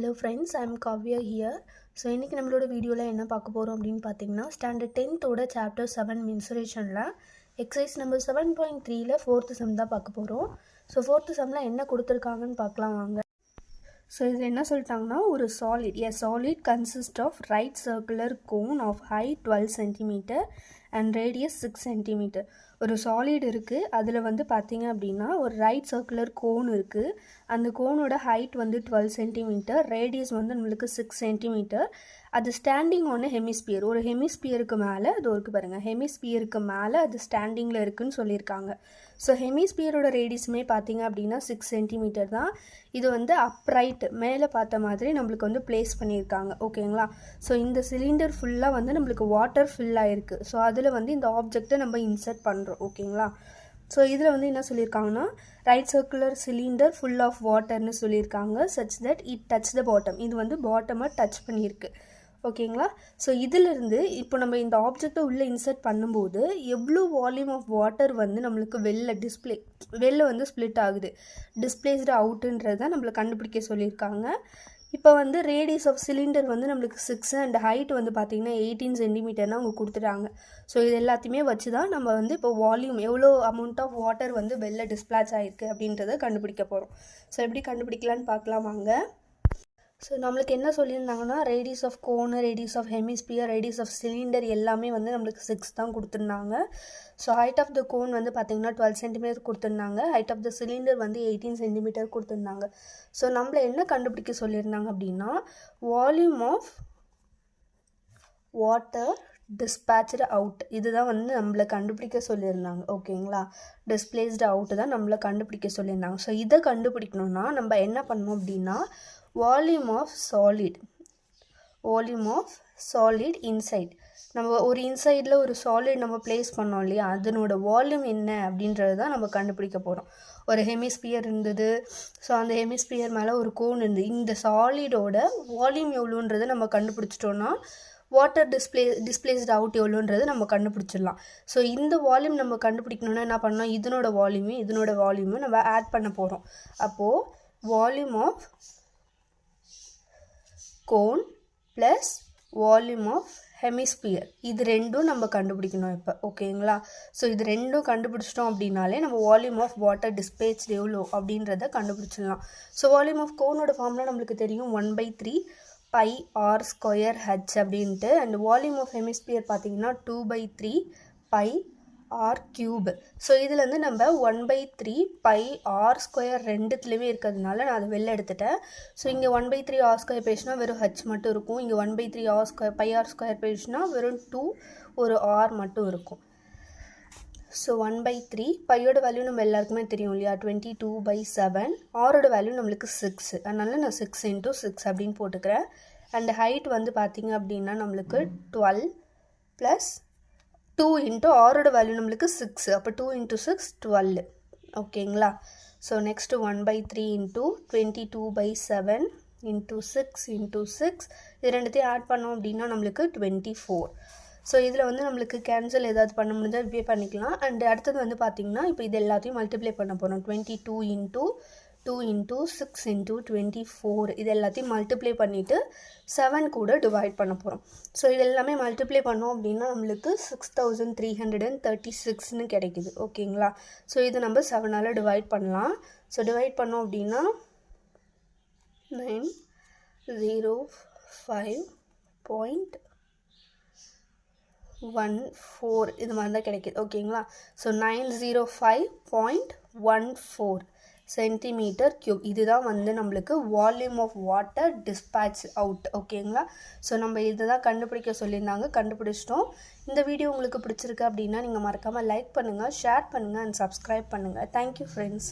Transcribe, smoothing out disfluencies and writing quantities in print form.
Hello friends, I am Kavya here. So இன்னைக்கு நம்மளோட வீடியோல என்ன பார்க்க போறோம் அப்படினு பாத்தீங்கன்னா ஸ்டாண்டர்ட் 10th ஓட சாப்டர் 7 மென்சுரேஷன்ல எக்சர்சைஸ் நம்பர் 7.3 ல 4th சம் தான் பார்க்க போறோம். So 4th சம்ல என்ன கொடுத்திருக்காங்கன்னு பார்க்கலாம் வாங்க. So இது என்ன சொல்லிட்டாங்கன்னா ஒரு a solid consists of right circular cone of height 12 cm and radius 6 cm. ஒரு solid இருக்கு, அதுல வந்து பாத்தீங்க அப்படின்னா ஒரு right circular cone இருக்கு. அந்த கோனோட height வந்து 12 cm, radius வந்து நம்மளுக்கு 6 cm. அது ஸ்டாண்டிங் ஆன் ஹெமிஸ்பியர், ஒரு ஹெமிஸ்பியருக்கு மேலே அது இருக்கு பாருங்க, ஹெமிஸ்பியருக்கு மேலே அது ஸ்டாண்டிங்கில் இருக்குன்னு சொல்லியிருக்காங்க. ஸோ ஹெமிஸ்பியரோட ரேடியஸுமே பார்த்தீங்க அப்படின்னா 6 cm தான். இது வந்து அப்ரைட் மேலே பார்த்த மாதிரி நம்மளுக்கு வந்து பிளேஸ் பண்ணியிருக்காங்க, ஓகேங்களா. ஸோ இந்த சிலிண்டர் ஃபுல்லாக வந்து நம்மளுக்கு வாட்டர் ஃபில் ஆகிருக்கு. ஸோ அதில் வந்து இந்த ஆப்ஜெக்டை நம்ம இன்சர்ட் பண்ணுறோம், ஓகேங்களா. ஸோ இதில் வந்து என்ன சொல்லியிருக்காங்கன்னா right circular cylinder full of வாட்டர்னு சொல்லியிருக்காங்க. Such that it touch the bottom, இது வந்து பாட்டமை டச் பண்ணியிருக்கு, ஓகேங்களா. ஸோ இதிலிருந்து இப்போ நம்ம இந்த ஆப்ஜெக்டை உள்ளே இன்சர்ட் பண்ணும்போது எவ்வளோ வால்யூம் ஆஃப் வாட்டர் வந்து நம்மளுக்கு வெளில வந்து ஸ்ப்ளிட் ஆகுது, டிஸ்பிளேஸ்டு அவுட்டுன்றதை நம்மளை கண்டுபிடிக்க சொல்லியிருக்காங்க. இப்போ வந்து ரேடியஸ் ஆஃப் சிலிண்டர் வந்து நம்மளுக்கு 6 அண்ட் ஹைட் வந்து பார்த்திங்கன்னா 18 சென்டிமீட்டர்னு அவங்க கொடுத்துட்டாங்க. ஸோ இது எல்லாத்தையுமே வச்சு தான் நம்ம வந்து இப்போ வால்யூம் எவ்வளோ அமௌண்ட் ஆஃப் வாட்டர் வந்து வெளில டிஸ்பிளாச் ஆகிருக்கு அப்படின்றத கண்டுபிடிக்க போகிறோம். ஸோ எப்படி கண்டுபிடிக்கலான்னு பார்க்கலாம் வாங்க. ஸோ நம்மளுக்கு என்ன சொல்லியிருந்தாங்கன்னா radius of cone, radius of hemisphere, radius of cylinder எல்லாமே வந்து நம்மளுக்கு 6 தான் கொடுத்துருந்தாங்க. So height of the cone வந்து பார்த்திங்கன்னா 12 சென்டிமீட்டர் கொடுத்துருந்தாங்க, ஹைட் ஆஃப் த சிலிண்டர் வந்து 18 சென்டிமீட்டர் கொடுத்துருந்தாங்க. ஸோ நம்மளை என்ன கண்டுபிடிக்க சொல்லியிருந்தாங்க அப்படின்னா volume of water dispatched out, இதுதான் வந்து நம்மளை கண்டுபிடிக்க சொல்லியிருந்தாங்க, ஓகேங்களா. டிஸ்பிளேஸ்டு அவுட்டு தான் நம்மளை கண்டுபிடிக்க சொல்லியிருந்தாங்க. ஸோ இதை கண்டுபிடிக்கணும்னா நம்ம என்ன பண்ணணும் அப்படின்னா வால்யூம் ஆஃப் சாலிட் இன்சைட், நம்ம ஒரு இன்சைடில் ஒரு சாலிட் நம்ம பிளேஸ் பண்ணோம் இல்லையா, அதனோட வால்யூம் என்ன அப்படின்றது தான் நம்ம கண்டுபிடிக்க போகிறோம். ஒரு ஹெமிஸ்பியர் இருந்தது, ஸோ அந்த ஹெமிஸ்பியர் மேலே ஒரு கோன் இருந்தது, இந்த சாலிடோட வால்யூம் எவ்வளோன்றதை நம்ம கண்டுபிடிச்சிட்டோன்னா வாட்டர் டிஸ்பிளேஸ்டு அவுட் எவ்வளோன்றது நம்ம கண்டுபிடிச்சிடலாம். ஸோ இந்த வால்யூம் நம்ம கண்டுபிடிக்கணுன்னா என்ன பண்ணோம், இதனோட வால்யூமும் நம்ம ஆட் பண்ண போகிறோம். அப்போது volume of cone plus volume of hemisphere, இது ரெண்டும் நம்ம கண்டுபிடிக்கணும் இப்போ, ஓகேங்களா. ஸோ இது ரெண்டும் கண்டுபிடிச்சிட்டோம் அப்படின்னாலே நம்ம வால்யூம் ஆஃப் வாட்டர் டிஸ்பேச்டு எவ்வளோ அப்படின்றத கண்டுபிடிச்சிடலாம். ஸோ வால்யூம் ஆஃப் கோனோட ஃபார்ம்லாம் நம்மளுக்கு தெரியும், 1/3 பை ஆர் ஸ்கொயர் ஹச் அப்படின்ட்டு. அண்ட் வால்யூம் ஆஃப் ஹெமிஸ்பியர் பார்த்தீங்கன்னா 2/3 பை ஆர் கியூப். ஸோ இதில் வந்து நம்ம 1/3 பை ஆர் ஸ்கொயர் ரெண்டுத்துலேயுமே இருக்கிறதுனால நான் அதை வெளில எடுத்துட்டேன். ஸோ இங்கே 1/3 ஆர் ஸ்கொயர் பேஜ்னா வெறும் ஹச் மட்டும் இருக்கும், இங்கே 1/3 r square pi r square பேஜ்னா வெறும் 2 ஒரு ஆர் மட்டும் இருக்கும். ஸோ 1/3 பையோட வேல்யூ நம்ம எல்லாருக்குமே தெரியும் இல்லையா, 22/7. ஆரோட வேல்யூ நம்மளுக்கு 6, அதனால நான் 6 × 6 அப்படின்னு போட்டுக்கிறேன். அண்ட் ஹைட் வந்து பார்த்திங்க அப்படின்னா நம்மளுக்கு 12 ப்ளஸ் 2 × ஆரோட வேல்யூ நம்மளுக்கு 6, அப்போ 2 × 6 12, ஓகேங்களா. ஸோ நெக்ஸ்ட்டு 1/3 × 22/7 × 6 × 6, இது ரெண்டுத்தையும் ஆட் பண்ணோம் அப்படின்னா நம்மளுக்கு 24. ஸோ இதில் வந்து நம்மளுக்கு கேன்சல் ஏதாவது பண்ண முடிஞ்சால் இப்படியே பண்ணிக்கலாம். அண்ட் அடுத்தது வந்து பார்த்திங்கன்னா இப்போ இது எல்லாத்தையும் மல்டிப்ளை பண்ண போகிறோம். 22 × 2 × 6 × 24, இது எல்லாத்தையும் மல்டிப்ளை பண்ணிவிட்டு 7 கூட டிவைட் பண்ண போகிறோம். ஸோ இது எல்லாமே மல்டிப்ளை பண்ணோம் அப்படின்னா நம்மளுக்கு 6336ன்னு கிடைக்குது, ஓகேங்களா. ஸோ இது நம்ம 7ஆல் டிவைட் பண்ணலாம். ஸோ டிவைட் பண்ணோம் அப்படின்னா 905.14 இது மாதிரி தான் கிடைக்கிது, ஓகேங்களா. ஸோ 905.14 சென்டிமீட்டர் கியூப், இதுதான் வந்து நம்மளுக்கு volume of water dispatch out, ஓகேங்களா. ஸோ நம்ம இதை தான் கண்டுபிடிக்க சொல்லியிருந்தாங்க, கண்டுபிடிச்சிட்டோம். இந்த வீடியோ உங்களுக்கு பிடிச்சிருக்கு அப்படின்னா நீங்கள் மறக்காமல் லைக் பண்ணுங்கள், ஷேர் பண்ணுங்கள் அண்ட் சப்ஸ்கிரைப் பண்ணுங்கள். Thank you friends.